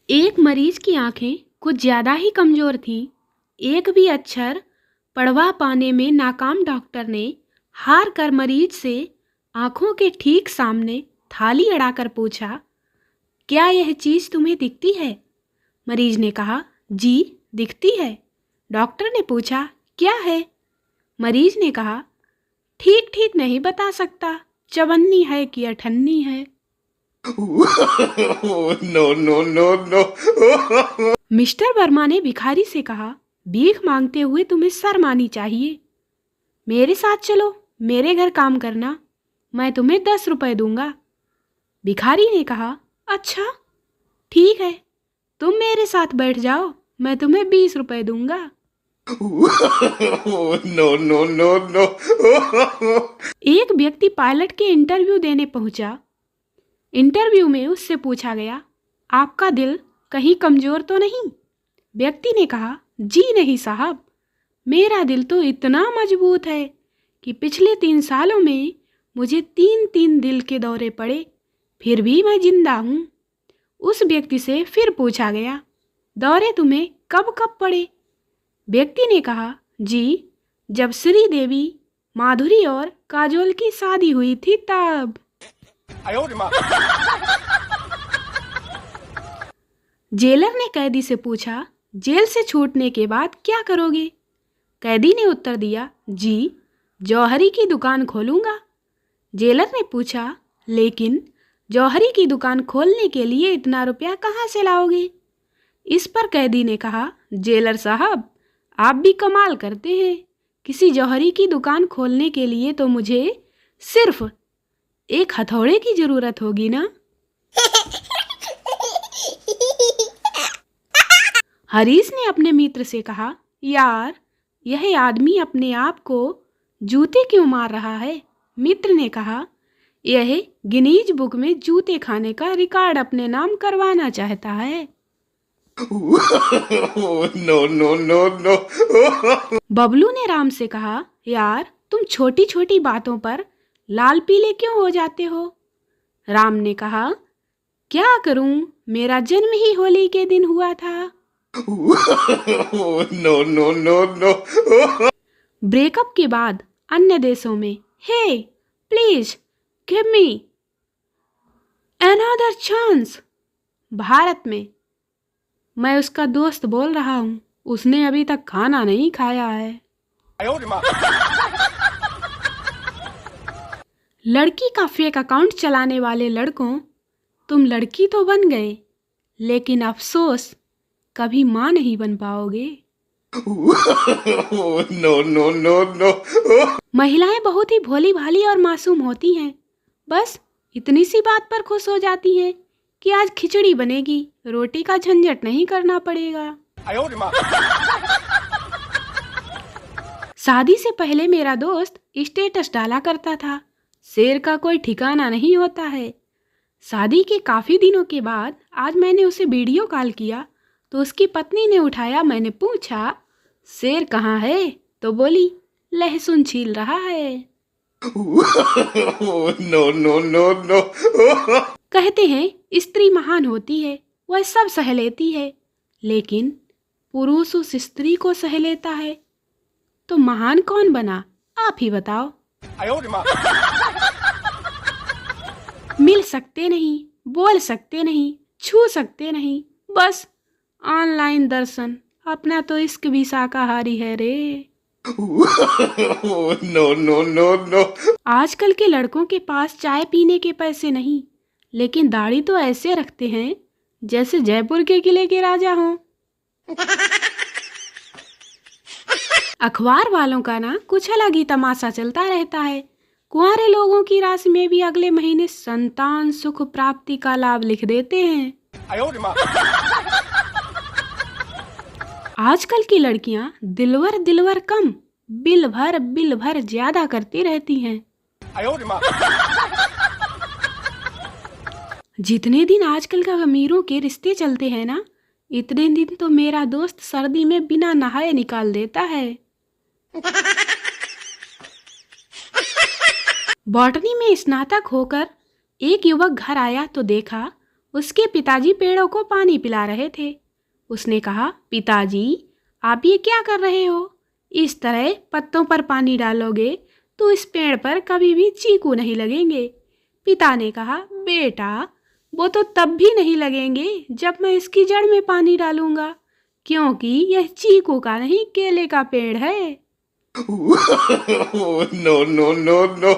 एक मरीज की आंखें कुछ ज्यादा ही कमजोर थी। एक भी अक्षर पढ़वा पाने में नाकाम डॉक्टर ने हार कर मरीज से आंखों के ठीक सामने थाली अड़ाकर पूछा, क्या यह चीज तुम्हें दिखती है? मरीज ने कहा, जी दिखती है। डॉक्टर ने पूछा, क्या है? मरीज ने कहा, ठीक ठीक नहीं बता सकता, चवन्नी है कि अठन्नी है। No, no, no, no. Mister Verma ने भिखारी से कहा, भीख मांगते हुए तुम्हें शर्म आनी चाहिए। मेरे साथ चलो, मेरे घर काम करना, मैं तुम्हें 10 रुपए दूंगा। भिखारी ने कहा, अच्छा ठीक है, तुम मेरे साथ बैठ जाओ, मैं तुम्हें 20 रुपए दूंगा। No, no, no, no. एक व्यक्ति पायलट के इंटरव्यू देने पहुंचा। इंटरव्यू में उससे पूछा गया, आपका दिल कहीं कमजोर तो नहीं? व्यक्ति ने कहा, जी नहीं साहब, मेरा दिल तो इतना मजबूत है कि पिछले 3 सालों में मुझे 3 दिल के दौरे पड़े, फिर भी मैं जिंदा हूँ। उस व्यक्ति से फिर पूछा गया, दौरे तुम्हें कब कब पड़े? व्यक्ति ने कहा, जी जब श्रीदेवी, माधुरी और काजोल की शादी हुई थी तब। जेलर ने कैदी से पूछा, जेल से छूटने के बाद क्या करोगे? कैदी ने उत्तर दिया, जी जौहरी की दुकान खोलूंगा। जेलर ने पूछा, लेकिन जौहरी की दुकान खोलने के लिए इतना रुपया कहाँ से लाओगे? इस पर कैदी ने कहा, जेलर साहब आप भी कमाल करते हैं, किसी जौहरी की दुकान खोलने के लिए तो मुझे सिर्फ एक हथौड़े की जरूरत होगी ना। हरीश ने अपने मित्र से कहा, यार यह आदमी अपने आप को जूते क्यों मार रहा है? मित्र ने कहा, यह गिनीज बुक में जूते खाने का रिकॉर्ड अपने नाम करवाना चाहता है। No, no, no, no. Bablu ने राम से कहा, यार तुम छोटी छोटी बातों पर लाल पीले क्यों हो जाते हो? राम ने कहा, क्या करूं, मेरा जन्म ही होली के दिन हुआ था। No, no, no, no. Breakup के बाद अन्य देशों में, hey please give me another chance. Bharat में मैं उसका दोस्त बोल रहा हूँ, उसने अभी तक खाना नहीं खाया है। लड़की का फेक अकाउंट चलाने वाले लड़कों, तुम लड़की तो बन गए, लेकिन अफसोस कभी मां नहीं बन पाओगे। No, no, no, no. महिलाएं बहुत ही भोली भाली और मासूम होती हैं, बस इतनी सी बात पर खुश हो जाती हैं कि आज खिचड़ी बनेगी, रोटी का झंझट नहीं करना पड़ेगा। शादी से पहले मेरा दोस्त स्टेटस डाला करता था, शेर का कोई ठिकाना नहीं होता है। शादी के काफी दिनों के बाद आज मैंने उसे वीडियो कॉल किया तो उसकी पत्नी ने उठाया। मैंने पूछा, शेर कहाँ है? तो बोली, लहसुन छील रहा है। No, no, no, no. कहते हैं स्त्री महान होती है, वह सब सह लेती है, लेकिन पुरुष उस स्त्री को सह लेता है तो महान कौन बना? आप ही बताओ। मिल सकते नहीं, बोल सकते नहीं, छू सकते नहीं, बस ऑनलाइन दर्शन। अपना तो इश्क भी शाकाहारी है रे। No, no, no, no. आजकल के लड़कों के पास चाय पीने के पैसे नहीं, लेकिन दाढ़ी तो ऐसे रखते हैं जैसे जयपुर के किले के राजा हों। अखबार वालों का ना कुछ अलग ही तमाशा चलता रहता है। कुंवारे लोगों की राशि में भी अगले महीने संतान सुख प्राप्ति का लाभ लिख देते हैं। आजकल की लड़कियां दिलवर दिलवर कम, बिल भर ज्यादा करती रहती हैं। जितने दिन आजकल का अमीरों के रिश्ते चलते हैं ना, इतने दिन तो मेरा दोस्त सर्दी में बिना नहाए निकाल देता है। बॉटनी में स्नातक होकर एक युवक घर आया तो देखा उसके पिताजी पेड़ों को पानी पिला रहे थे। उसने कहा, पिताजी आप ये क्या कर रहे हो? इस तरह पत्तों पर पानी डालोगे तो इस पेड़ पर कभी भी चीकू नहीं लगेंगे। पिता ने कहा, बेटा वो तो तब भी नहीं लगेंगे जब मैं इसकी जड़ में पानी डालूंगा, क्योंकि यह चीकू का नहीं केले का पेड़ है। No, no, no, no.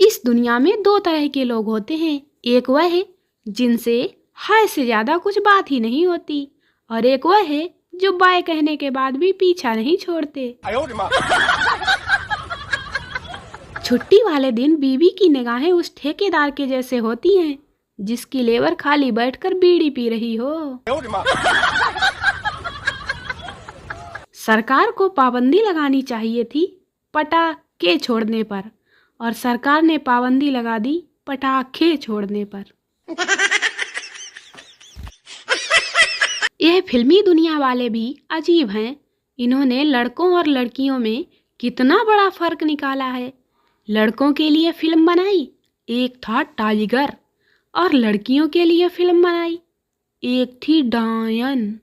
इस दुनिया में दो तरह के लोग होते हैं, एक वह है जिनसे हाय से ज्यादा कुछ बात ही नहीं होती, और एक वह है जो बाय कहने के बाद भी पीछा नहीं छोड़ते। छुट्टी वाले दिन बीवी की निगाहें उस ठेकेदार के जैसे होती हैं जिसकी लेबर खाली बैठकर बीड़ी पी रही हो। सरकार को पाबंदी लगानी चाहिए थी पटाखे छोड़ने पर, और सरकार ने पाबंदी लगा दी पटाखे छोड़ने पर। यह फिल्मी दुनिया वाले भी अजीब हैं। इन्होंने लड़कों और लड़कियों में कितना बड़ा फर्क निकाला है। लड़कों के लिए फिल्म बनाई, एक था टाइगर, और लड़कियों के लिए फिल्म बनाई, एक थी डायन।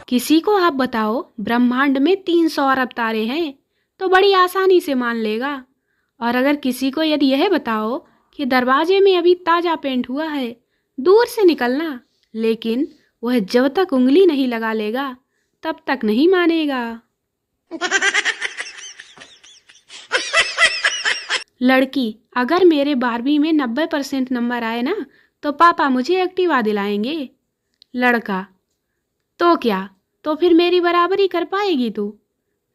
किसी को आप बताओ ब्रह्मांड में 300 अरब तारे हैं तो बड़ी आसानी से मान लेगा, और अगर किसी को यदि यह बताओ कि दरवाजे में अभी ताजा पेंट हुआ है, दूर से निकलना, लेकिन वह जब तक उंगली नहीं लगा लेगा तब तक नहीं मानेगा। लड़की, अगर मेरे 12वीं में 90% नंबर आए ना तो पापा मुझे एक्टिवा दिलाएंगे। लड़का, तो क्या, तो फिर मेरी बराबरी कर पाएगी तू?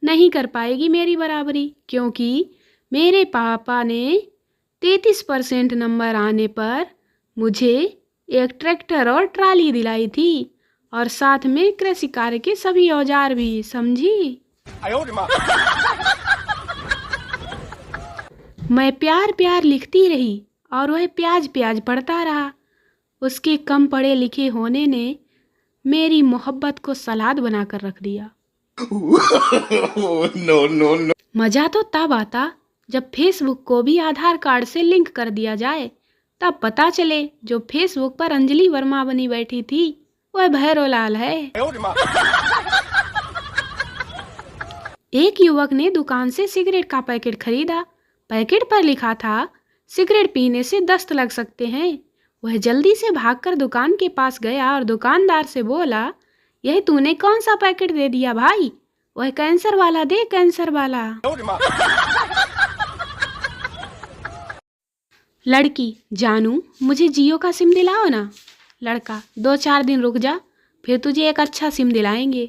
नहीं कर पाएगी मेरी बराबरी, क्योंकि मेरे पापा ने 33% नंबर आने पर मुझे एक ट्रैक्टर और ट्राली दिलाई थी, और साथ में कृषि कार्य के सभी औजार भी, समझी? मैं प्यार प्यार लिखती रही और वह प्याज प्याज पढ़ता रहा। उसके कम पढ़े लिखे होने ने मेरी मोहब्बत को सलाद बनाकर रख दिया। No, no, no. मजा तो तब आता जब फेसबुक को भी आधार कार्ड से लिंक कर दिया जाए, तब पता चले जो फेसबुक पर अंजलि वर्मा बनी बैठी थी वह भैरोलाल है। एक युवक ने दुकान से सिगरेट का पैकेट खरीदा। पैकेट पर लिखा था, सिगरेट पीने से दस्त लग सकते हैं। वह जल्दी से भागकर दुकान के पास गया और दुकानदार से बोला, यह तूने कौन सा पैकेट दे दिया भाई? वह कैंसर वाला दे, कैंसर वाला। लड़की, जानू मुझे जियो का सिम दिलाओ ना। लड़का, 2-4 दिन रुक जा, फिर तुझे एक अच्छा सिम दिलाएंगे।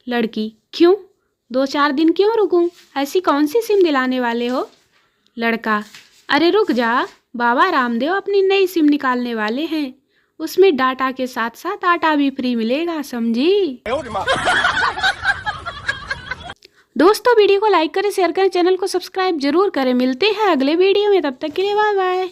लड़की, क्यों 2-4 दिन क्यों रुकूं? ऐसी कौन सी सिम दिलाने वाले हो? लड़का, अरे रुक जा, बाबा रामदेव अपनी नई सिम निकालने वाले हैं, उसमें डाटा के साथ साथ आटा भी फ्री मिलेगा, समझी? दोस्तों वीडियो को लाइक करें, शेयर करें, चैनल को सब्सक्राइब जरूर करें। मिलते हैं अगले वीडियो में, तब तक के लिए बाय बाय।